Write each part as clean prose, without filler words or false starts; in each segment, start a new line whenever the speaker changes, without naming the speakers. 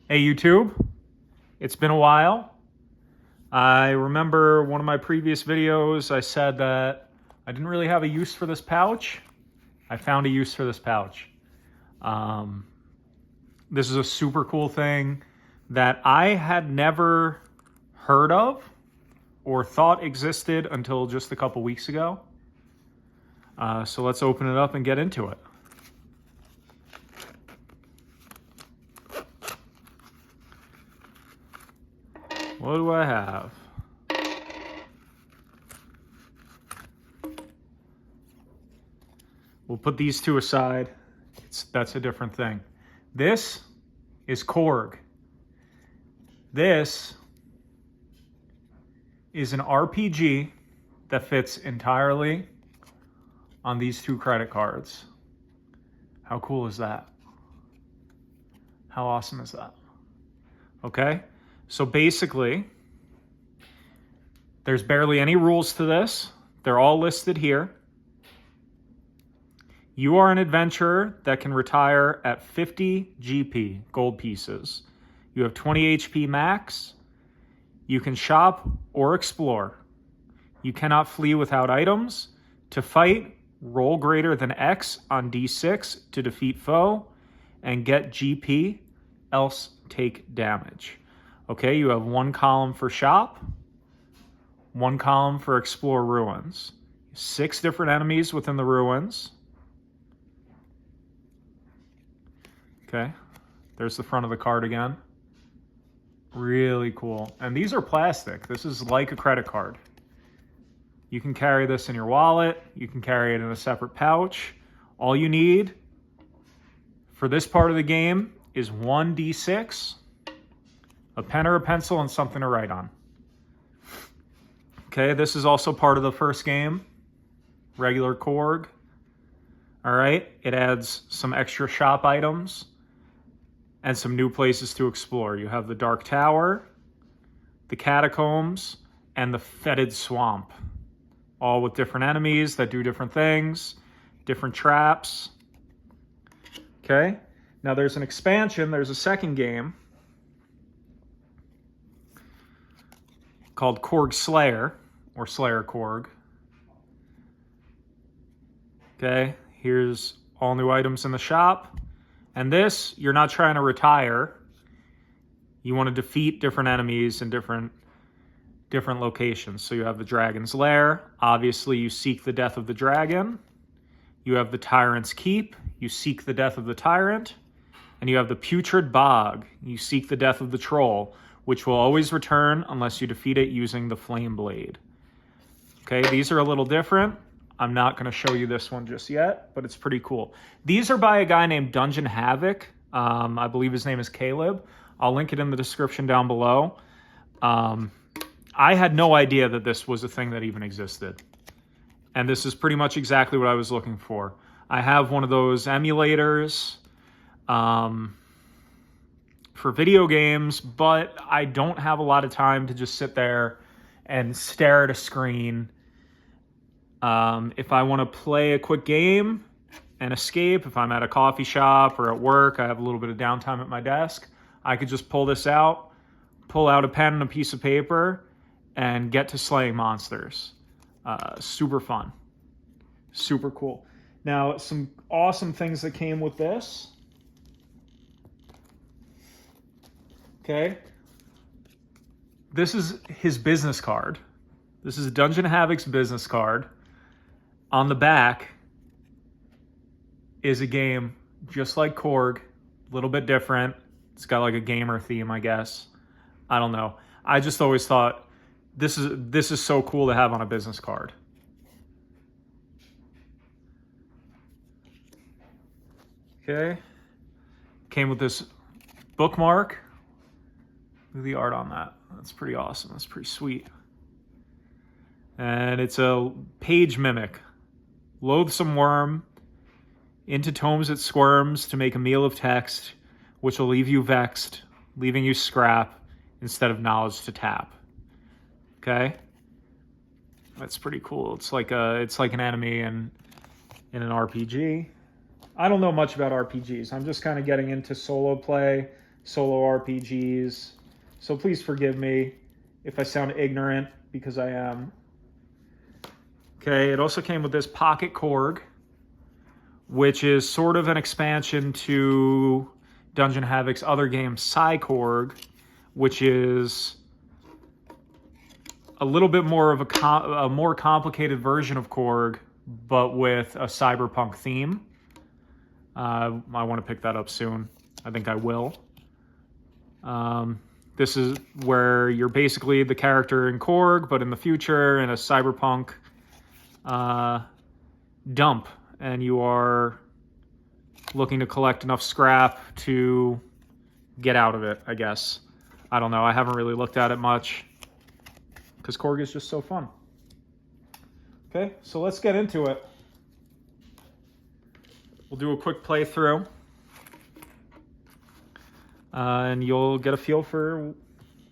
Hey YouTube, it's been a while. I remember one of my previous videos, I said that I didn't really have a use for this pouch. I found a use for this pouch. This is a super cool thing that I had never heard of or thought existed until just a couple weeks ago. So let's open it up and get into it. What do I have? We'll put these two aside. That's a different thing. This is Korg. This is an RPG that fits entirely on these two credit cards. How cool is that? How awesome is that? Okay, so basically, there's barely any rules to this. They're all listed here. You are an adventurer that can retire at 50 GP, gold pieces. You have 20 HP max. You can shop or explore. You cannot flee without items. To fight, roll greater than X on D6 to defeat foe and get GP, else take damage. Okay, you have one column for shop, one column for explore ruins. 6 different enemies within the ruins. Okay, there's the front of the card again. Really cool. And these are plastic. This is like a credit card. You can carry this in your wallet. You can carry it in a separate pouch. All you need for this part of the game is 1d6, a pen or a pencil, and something to write on. Okay, this is also part of the first game. Regular Korg. All right, it adds some extra shop items and some new places to explore. You have the Dark Tower, the Catacombs, and the Fetid Swamp. All with different enemies that do different things, different traps. Okay, now there's an expansion, there's a second game called Korg Slayer, or Slayer Korg. Okay, here's all new items in the shop. And this, you're not trying to retire. You want to defeat different enemies in different locations. So you have the Dragon's Lair. Obviously, you seek the death of the dragon. You have the Tyrant's Keep. You seek the death of the tyrant. And you have the Putrid Bog. You seek the death of the troll, which will always return unless you defeat it using the Flame Blade. Okay, these are a little different. I'm not going to show you this one just yet, but it's pretty cool. These are by a guy named Dungeon Havoc. I believe his name is Caleb. I'll link it in the description down below. I had no idea that this was a thing that even existed. And this is pretty much exactly what I was looking for. I have one of those emulators for video games, but I don't have a lot of time to just sit there and stare at a screen. If I want to play a quick game and escape, if I'm at a coffee shop or at work, I have a little bit of downtime at my desk, I could just pull this out, pull out a pen and a piece of paper, and get to slaying monsters. Super fun. Super cool. Now, some awesome things that came with this. Okay. This is his business card. This is Dungeon Havoc's business card. On the back is a game just like Korg, a little bit different. It's got like a gamer theme, I guess. I don't know. I just always thought this is so cool to have on a business card. Okay. Came with this bookmark. Look at the art on that. That's pretty awesome. That's pretty sweet. And it's a page mimic. Loathsome worm, into tomes it squirms to make a meal of text, which will leave you vexed, leaving you scrap instead of knowledge to tap. Okay? That's pretty cool. It's like an enemy in an RPG. I don't know much about RPGs. I'm just kind of getting into solo play, solo RPGs. So please forgive me if I sound ignorant, because I am. Okay, it also came with this Pocket Korg, which is sort of an expansion to Dungeon Havoc's other game, Korg, which is a little bit more of a more complicated version of Korg, but with a cyberpunk theme. I want to pick that up soon. I think I will. This is where you're basically the character in Korg, but in the future in a cyberpunk dump, and you are looking to collect enough scrap to get out of it, I guess. I don't know. I haven't really looked at it much because Korg is just so fun. Okay, so let's get into it. We'll do a quick playthrough, and you'll get a feel for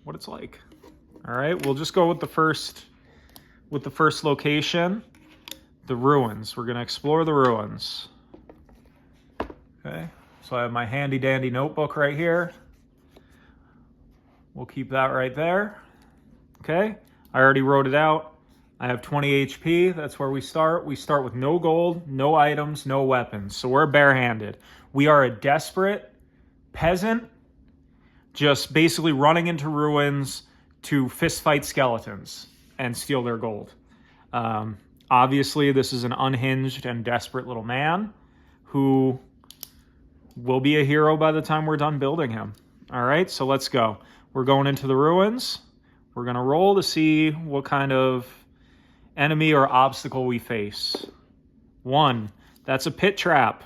what it's like. All right, we'll just go with the first location, the ruins. We're gonna explore the ruins. Okay, so I have my handy dandy notebook right here. We'll keep that right there. Okay, I already wrote it out. I have 20 HP, that's where we start. We start with no gold, no items, no weapons. So we're barehanded. We are a desperate peasant, just basically running into ruins to fist fight skeletons and steal their gold. Obviously, this is an unhinged and desperate little man who will be a hero by the time we're done building him. All right, so let's go. We're going into the ruins. We're gonna roll to see what kind of enemy or obstacle we face. 1, that's a pit trap.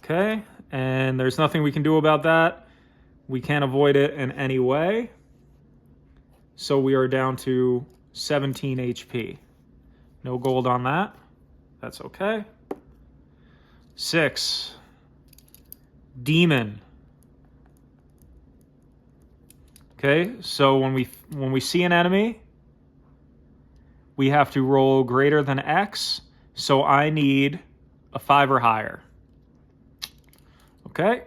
Okay, and there's nothing we can do about that. We can't avoid it in any way. So we are down to 17 HP. No gold on that. That's okay. 6, demon. Okay, so when we see an enemy, we have to roll greater than X. So I need a 5 or higher. Okay.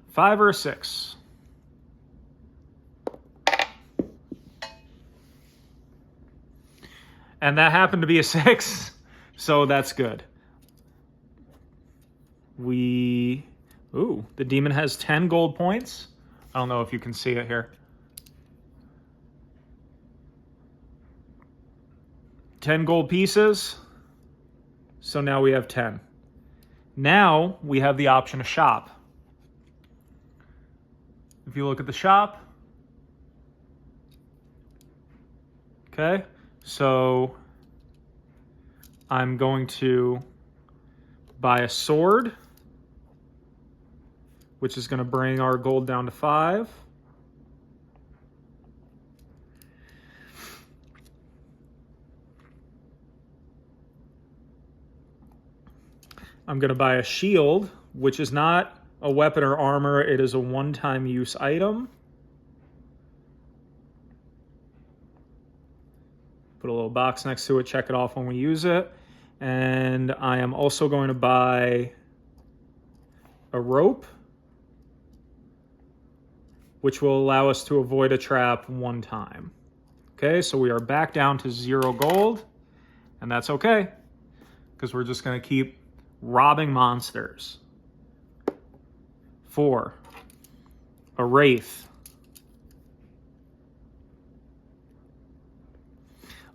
5 or a 6. And that happened to be a 6, so that's good. The demon has 10 gold points. I don't know if you can see it here. 10 gold pieces. So now we have 10. Now we have the option of shop. If you look at the shop, okay, so I'm going to buy a sword, which is going to bring our gold down to 5. I'm going to buy a shield, which is not a weapon or armor. It is a one-time use item. Put a little box next to it, check it off when we use it. And I am also going to buy a rope, which will allow us to avoid a trap 1 time. Okay, so we are back down to 0 gold, and that's okay, because we're just going to keep robbing monsters. 4, a wraith.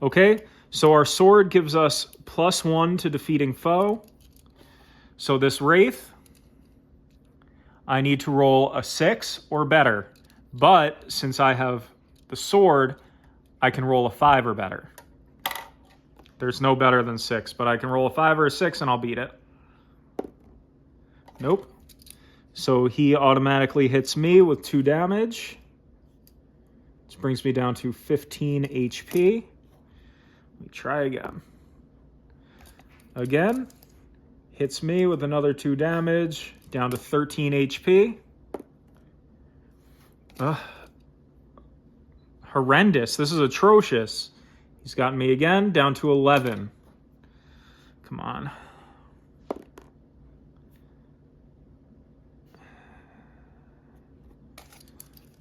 Okay, so our sword gives us +1 to defeating foe. So this wraith, I need to roll a 6 or better. But since I have the sword, I can roll a 5 or better. There's no better than 6, but I can roll a 5 or a 6 and I'll beat it. Nope. So he automatically hits me with 2 damage. This brings me down to 15 HP. Let me try again. Again, hits me with another 2 damage, down to 13 HP. Horrendous. This is atrocious. He's gotten me again, down to 11. Come on.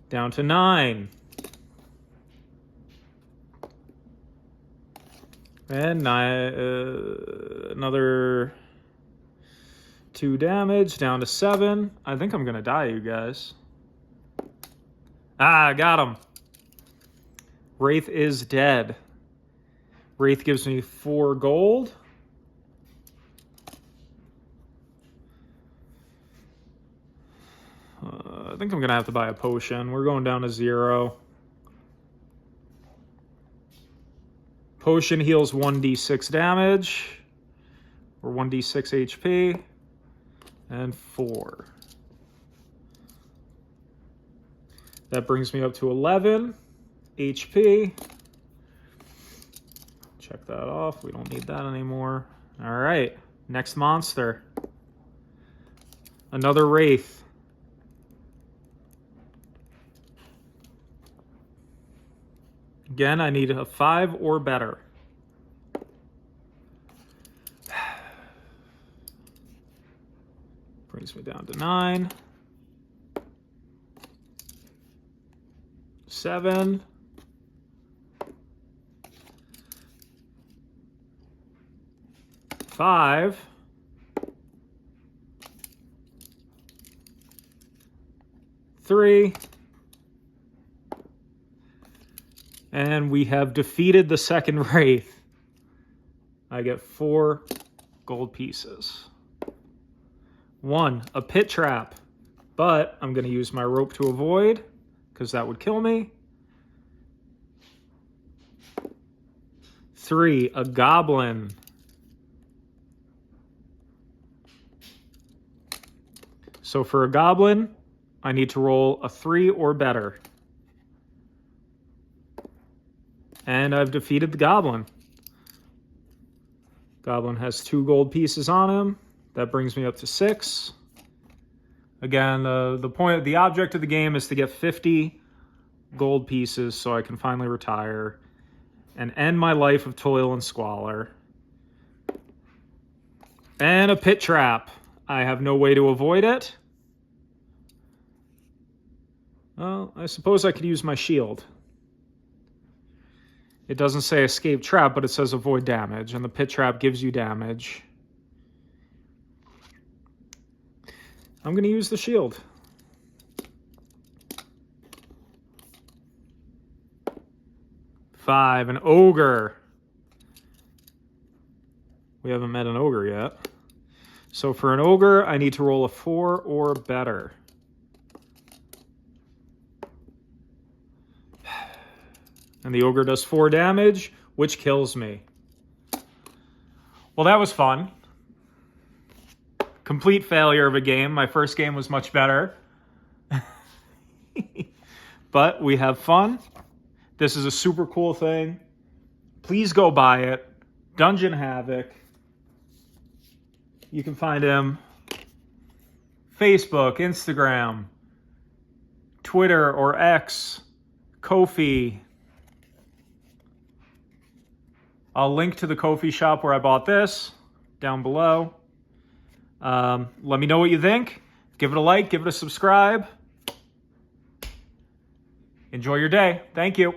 Down to 9. And another 2 damage, down to 7. I think I'm going to die, you guys. Ah, got him. Wraith is dead. Wraith gives me 4 gold. I think I'm going to have to buy a potion. We're going down to 0. Potion heals 1d6 damage, or 1d6 HP, and 4. That brings me up to 11 HP. Check that off. We don't need that anymore. All right, next monster. Another Wraith. Again, I need a 5 or better. Brings me down to 9. 7. 5. 3. And we have defeated the second Wraith. I get 4 gold pieces. 1, a pit trap. But I'm going to use my rope to avoid, because that would kill me. 3, a goblin. So for a goblin, I need to roll a 3 or better. And I've defeated the goblin. Goblin has 2 gold pieces on him. That brings me up to 6. Again, the object of the game is to get 50 gold pieces so I can finally retire and end my life of toil and squalor. And a pit trap. I have no way to avoid it. Well, I suppose I could use my shield. It doesn't say escape trap, but it says avoid damage, and the pit trap gives you damage. I'm going to use the shield. Five, an ogre. We haven't met an ogre yet. So for an ogre, I need to roll a 4 or better. And the ogre does 4 damage, which kills me. Well, that was fun. Complete failure of a game. My first game was much better. But we have fun. This is a super cool thing. Please go buy it. Dungeon Havoc. You can find him Facebook, Instagram, Twitter or X, Ko-fi. I'll link to the Ko-fi shop where I bought this down below. Let me know what you think. Give it a like, give it a subscribe. Enjoy your day. Thank you.